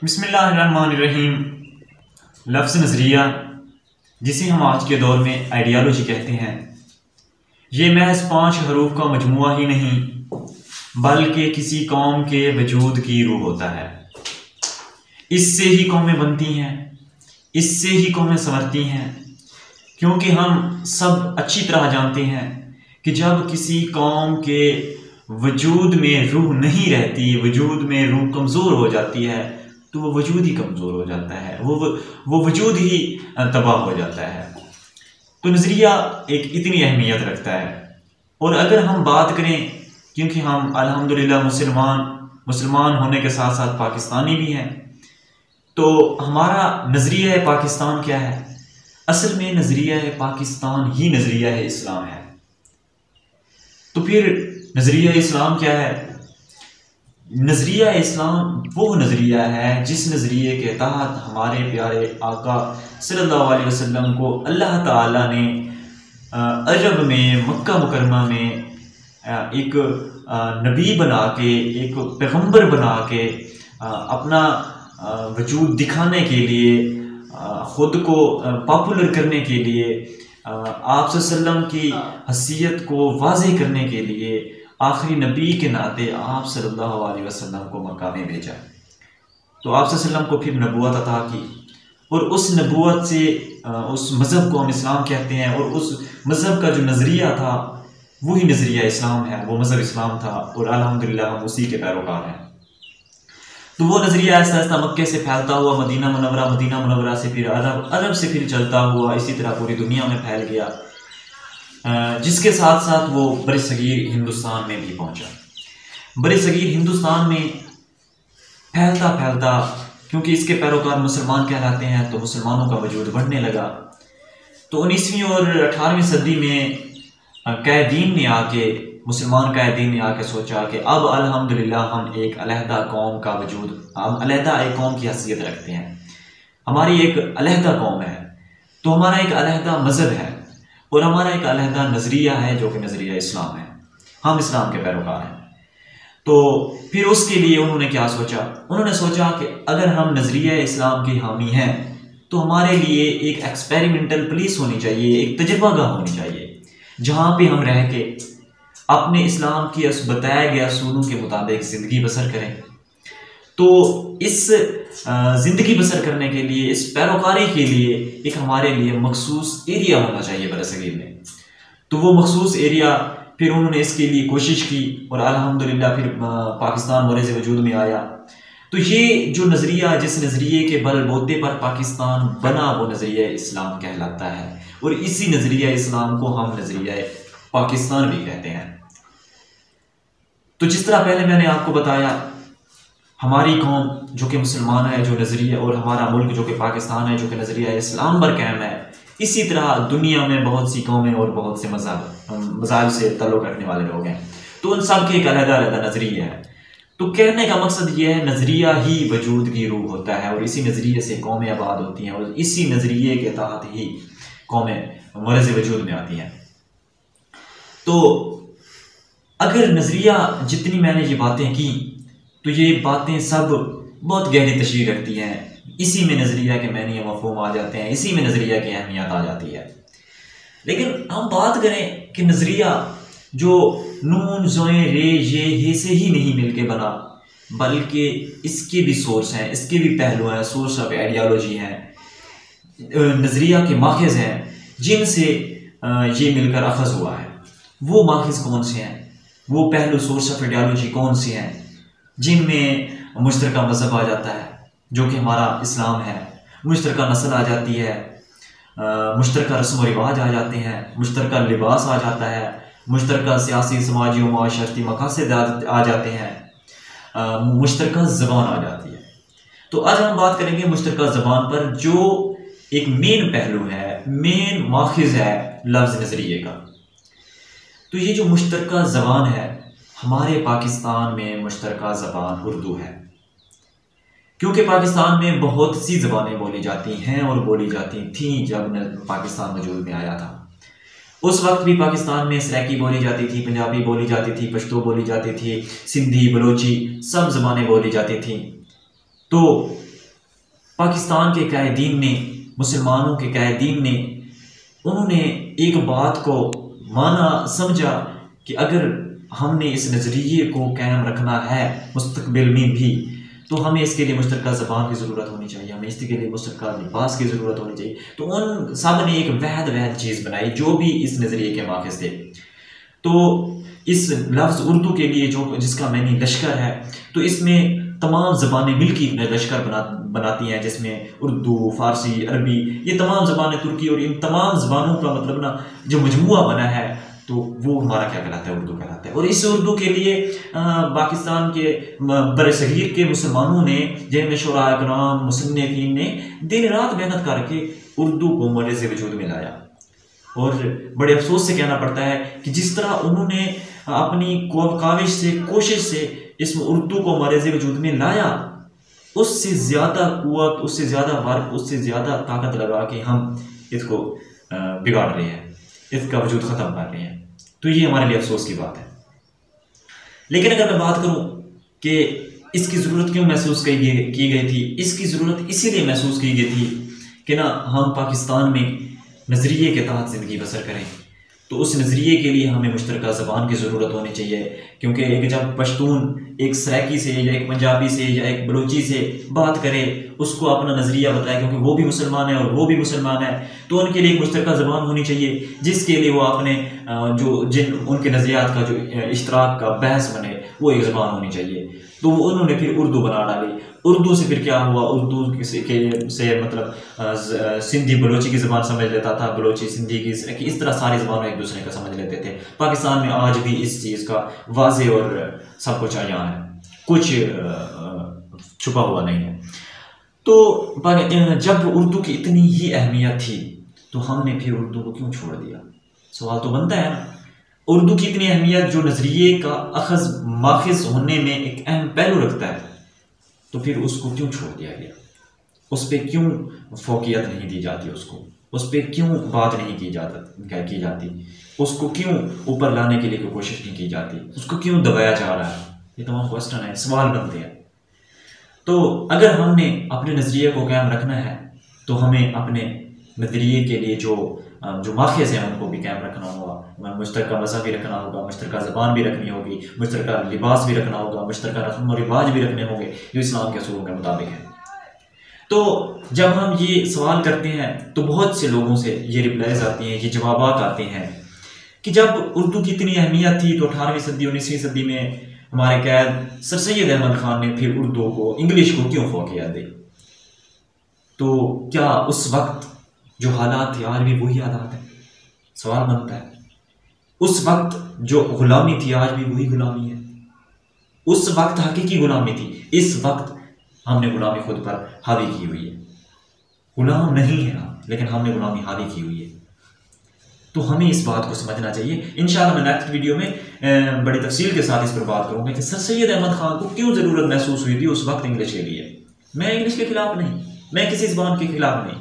बिस्मिल्लाहिर्रहमानिर्रहीम। लफ्ज़ नज़रिया, जिसे हम आज के दौर में आइडियालॉजी कहते हैं, ये महज 5 हरूफ का मजमुआ ही नहीं बल्कि किसी कौम के वजूद की रूह होता है। इससे ही कौमें बनती हैं, इससे ही कौमें संवरती हैं, क्योंकि हम सब अच्छी तरह जानते हैं कि जब किसी कौम के वजूद में रूह नहीं रहती, वजूद में रूह कमज़ोर हो जाती है, तो वो वजूद ही कमज़ोर हो जाता है, वो वजूद ही तबाह हो जाता है। तो नज़रिया एक इतनी अहमियत रखता है। और अगर हम बात करें, क्योंकि हम अल्हम्दुलिल्लाह मुसलमान होने के साथ साथ पाकिस्तानी भी हैं, तो हमारा नज़रिया पाकिस्तान क्या है? असल में नज़रिया पाकिस्तान ही नज़रिया इस्लाम है। तो फिर नज़रिया इस्लाम क्या है? नज़रिया इस्लाम वो नज़रिया है जिस नज़रिए के तहत हमारे प्यारे आका सल्लल्लाहु अलैहि वसल्लम को अल्लाह ताला ने अरब में, मक्का मुकरमा में एक नबी बना के, एक पैगंबर बना के अपना वजूद दिखाने के लिए, ख़ुद को पॉपुलर करने के लिए, आप सल्लल्लाहु की हसीयत को वाज़ेह करने के लिए आखिरी नबी के नाते आप सल्लल्लाहु अलैहि वसल्लम को मक्का में भेजा। तो आप सल्लल्लाहु को फिर नबूवत अता की, और उस नबूवत से उस मज़हब को हम इस्लाम कहते हैं, और उस मज़हब का जो नज़रिया था वही नज़रिया इस्लाम है, वो मज़हब इस्लाम था, और अल्हम्दुलिल्लाह हम उसी के पैरोकार हैं। तो वो नज़रिया ऐसा ऐसा मक्के से फैलता हुआ मदीना मुनव्वरा से फिर अरब से फिर चलता हुआ इसी तरह पूरी दुनिया में फैल गया, जिसके साथ साथ वो बरसगीर हिंदुस्तान में भी पहुंचा। बरसगीर हिंदुस्तान में फैलता फैलता, क्योंकि इसके पैरोकार मुसलमान कहलाते हैं, तो मुसलमानों का वजूद बढ़ने लगा। तो 19वीं और 18वीं सदी में मुसलमान कैदीन ने आके सोचा कि अब अल्हम्दुलिल्लाह हम एक अलहदा कौम का वजूद, हम अलहदा एक कौम की हैसियत रखते हैं, हमारी एक अलहदा कौम है, तो हमारा एक अलहदा मज़हब है और हमारा एक अलहदा नज़रिया है जो कि नज़रिया इस्लाम है, हम इस्लाम के पैरोकार हैं। तो फिर उसके लिए उन्होंने क्या सोचा? उन्होंने सोचा कि अगर हम नज़रिया इस्लाम के हामी हैं तो हमारे लिए एक एक्सपेरिमेंटल प्लेस होनी चाहिए, एक तजर्बागाह होनी चाहिए, जहाँ पे हम रह के अपने इस्लाम की बताए गए असूलों के मुताबिक ज़िंदगी बसर करें। तो इस ज़िंदगी बसर करने के लिए, इस पैरोकारी के लिए एक हमारे लिए मखसूस एरिया होना चाहिए बरसगीर में। तो वो मखसूस एरिया फिर उन्होंने इसके लिए कोशिश की, और अल्हम्दुलिल्लाह फिर पाकिस्तान मोरज़ वजूद में आया। तो ये जो नज़रिया, जिस नज़रिए के बलबूते पर पाकिस्तान बना, वो नज़रिया इस्लाम कहलाता है, और इसी नज़रिया इस्लाम को हम नज़रिया पाकिस्तान भी कहते हैं। तो जिस तरह पहले मैंने आपको बताया, हमारी कौम जो कि मुसलमान है, जो नज़रिया, और हमारा मुल्क जो कि पाकिस्तान है, जो कि नज़रिया इस्लाम पर कायम है, इसी तरह दुनिया में बहुत सी कौमें और बहुत से मज़ाहब से ताल्लुक़ रखने वाले लोग हैं। तो उन सब के एक अलग अलग नज़रिया है। तो कहने का मकसद ये है, नज़रिया ही वजूद की रूह होता है, और इसी नज़रिए से कौमें आबाद होती हैं, और इसी नज़रिए के तहत ही कौमें मरज़ वजूद में आती हैं। तो अगर नज़रिया, जितनी मैंने ये बातें की, तो ये बातें सब बहुत गहरी तशरीह रखती हैं। इसी में नज़रिया के मानी व मफ़हूम आ जाते हैं, इसी में नज़रिया की अहमियत आ जाती है। लेकिन हम बात करें कि नज़रिया जो नून ज़ोए रे ये हे से ही नहीं मिल के बना, बल्कि इसके भी सोर्स हैं, इसके भी पहलू हैं, सोर्स ऑफ आइडियालॉजी हैं, नज़रिया के माखज़ हैं, जिनसे ये मिलकर अखज़ हुआ है। वो माखज़ कौन से हैं, वो पहलू सोर्स ऑफ आइडियालॉजी कौन से हैं, जिनमें मुश्तरका मज़हब आ जाता है जो कि हमारा इस्लाम है, मुश्तरका नस्ल आ जाती है, मुश्तरका रस्म व रिवाज आ जाते हैं, मुश्तरका लिबास आ जाता है, मुश्तरका सियासी, समाजी व माशरती मकासद आ जाते हैं, मुश्तरका ज़बान आ जाती है। तो आज हम बात करेंगे मुश्तरका ज़बान पर, जो एक मेन पहलू है, मेन माखज़ है लफ्ज़ नज़रिए का। तो ये जो मुश्तरका ज़बान है, हमारे पाकिस्तान में मुश्तरका ज़बान उर्दू है, क्योंकि पाकिस्तान में बहुत सी ज़बानें बोली जाती हैं और बोली जाती थीं जब पाकिस्तान वजूद में आया था। उस वक्त भी पाकिस्तान में सराइकी बोली जाती थी, पंजाबी बोली जाती थी, पश्तो बोली जाती थी, सिंधी, बलोची, सब ज़बानें बोली जाती थी। तो पाकिस्तान के कायदीन ने, मुसलमानों के कायदीन ने, उन्होंने एक बात को माना, समझा कि अगर हमने इस नज़रिए को कायम रखना है मुस्तकबिल में भी, तो हमें इसके लिए मुश्तरका ज़बान की ज़रूरत होनी चाहिए, हमें इसके लिए मुश्तरका लिबास की ज़रूरत होनी चाहिए। तो उन सब ने एक वहद चीज़ बनाई जो भी इस नज़रिए के माखज़ थे। तो इस लफ्ज़ उर्दू के लिए जो जिसका मैंने लश्कर है, तो इसमें तमाम ज़बानें मिलकर लश्कर बनाती हैं, जिसमें उर्दू, फ़ारसी, अरबी, ये तमाम ज़बानें, तुर्की, और इन तमाम ज़बानों का मतलब ना जो मजमुआ बना है, तो वो हमारा क्या कहलाता है, उर्दू कहलाता है। और इस उर्दू के लिए पाकिस्तान के बरसगीर के मुसलमानों ने, जिनमें शुरा कराम, मुसन्निफीन ने दिन रात मेहनत करके उर्दू को मर्ज़ वजूद में लाया। और बड़े अफसोस से कहना पड़ता है कि जिस तरह उन्होंने अपनी काविश से, कोशिश से इस उर्दू को मर्ज़ वजूद में लाया, उससे ज़्यादा कुव्वत, उससे ज़्यादा वर्क, उससे ज़्यादा ताकत लगा के हम इसको बिगाड़ रहे हैं, इसका वजूद ख़त्म कर रहे हैं। तो ये हमारे लिए अफसोस की बात है। लेकिन अगर मैं बात करूं कि इसकी ज़रूरत क्यों महसूस की गई थी, इसकी ज़रूरत इसीलिए महसूस की गई थी कि ना हम पाकिस्तान में नज़रिए के तहत ज़िंदगी बसर करें। तो उस नज़रिए के लिए हमें मुश्तरका ज़बान की ज़रूरत होनी चाहिए, क्योंकि एक जब पश्तून एक सराइकी से या एक पंजाबी से या एक बलोची से बात करे, उसको अपना नज़रिया बताए, क्योंकि वो भी मुसलमान है और वो भी मुसलमान है, तो उनके लिए एक मुश्तरका ज़बान होनी चाहिए जिसके लिए वो अपने उनके नज़रियात का जो इश्तराक का बहस बने, वो एक ज़बान होनी चाहिए। तो उन्होंने फिर उर्दू बना डाली। उर्दू से फिर क्या हुआ, उर्दू से मतलब सिंधी बलोची की ज़बान समझ लेता था, बलोची सिंधी की, इस तरह सारी ज़बानें एक दूसरे का समझ लेते थे। पाकिस्तान में आज भी इस चीज़ का वाज़े और सब कुछ आयां है, कुछ छुपा हुआ नहीं है। तो जब उर्दू की इतनी ही अहमियत थी, तो हमने फिर उर्दू को क्यों छोड़ दिया? सवाल तो बनता है ना। उर्दू की इतनी अहमियत जो नज़रिए का अखज़ माखज़ होने में एक अहम पहलू रखता है, तो फिर उसको क्यों छोड़ दिया गया? उस पर क्यों फोकियत नहीं दी जाती? उस पर क्यों बात नहीं की जाती? उसको क्यों ऊपर लाने के लिए कोई कोशिश नहीं की जाती? उसको क्यों दबाया जा रहा है? ये तमाम क्वेश्चन है, सवाल बनते हैं। तो अगर हमने अपने नज़रिए को कायम रखना है, तो हमें अपने नज़रिए के लिए जो माखज़ हैं उनको भी कायम रखना होगा, मुश्तरका मज़हब भी रखना होगा, मुश्तरका ज़बान भी रखनी होगी, मुश्तरका लिबास भी रखना होगा, मुश्तरका रस्म और रिवाज भी रखने होंगे जो इस्लाम के असूलों के मुताबिक है। तो जब हम ये सवाल करते हैं, तो बहुत से लोगों से ये रिप्लाईज आती हैं, ये जवाबात आते हैं कि जब उर्दू की इतनी अहमियत थी, तो 18वीं सदी 19वीं सदी में हमारे कैद सर सैयद अहमद खान ने फिर उर्दू को, इंग्लिश को क्यों फोकियत दी? तो क्या उस वक्त जो हालात थे आज भी वही हालात है? सवाल बनता है। उस वक्त जो गुलामी थी आज भी वही गुलामी है। उस वक्त हकीकी गुलामी थी, इस वक्त हमने गुलामी खुद पर हावी की हुई है। गुलाम नहीं है हम, लेकिन हमने गुलामी हावी की हुई है। तो हमें इस बात को समझना चाहिए। इंशाअल्लाह मैं नेक्स्ट वीडियो में बड़ी तफसील के साथ इस पर बात करूंगा कि सर सैयद अहमद खान को क्यों ज़रूरत महसूस हुई थी उस वक्त इंग्लिश के लिए। मैं इंग्लिश के खिलाफ नहीं, मैं किसी ज़बान के खिलाफ नहीं।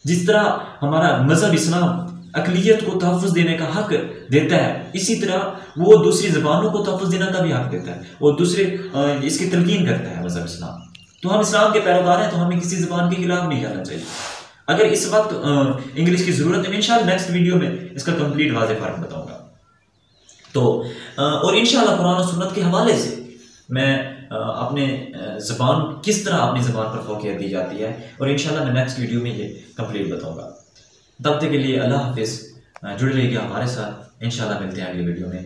जिस तरह हमारा मज़हब इस्लाम अक़लियत को तहफ़्फ़ुज़ देने का हक देता है, इसी तरह वो दूसरी ज़बानों को तहफ़्फ़ुज़ देने का भी हक देता है, वो दूसरे इसकी तलकीन करता है मज़हब इस्लाम। तो हम इस्लाम के पैरोकार हैं, तो हमें किसी ज़बान के खिलाफ नहीं जाना चाहिए। अगर इस वक्त इंग्लिश की ज़रूरत है, इंशाअल्लाह नेक्स्ट वीडियो में इसका कंप्लीट वाज़ेह फ़र्क बताऊँगा। तो और इंशाअल्लाह कुरान और सुन्नत के हवाले से मैं अपने ज़बान किस तरह अपनी ज़बान पर फोकियत दी जाती है, और इंशाअल्लाह मैं नेक्स्ट वीडियो में ये कंप्लीट बताऊँगा। तब तक के लिए अल्लाह हाफ़िज़। जुड़े रहिए हमारे साथ, इंशाअल्लाह मिलते हैं अगली वीडियो में।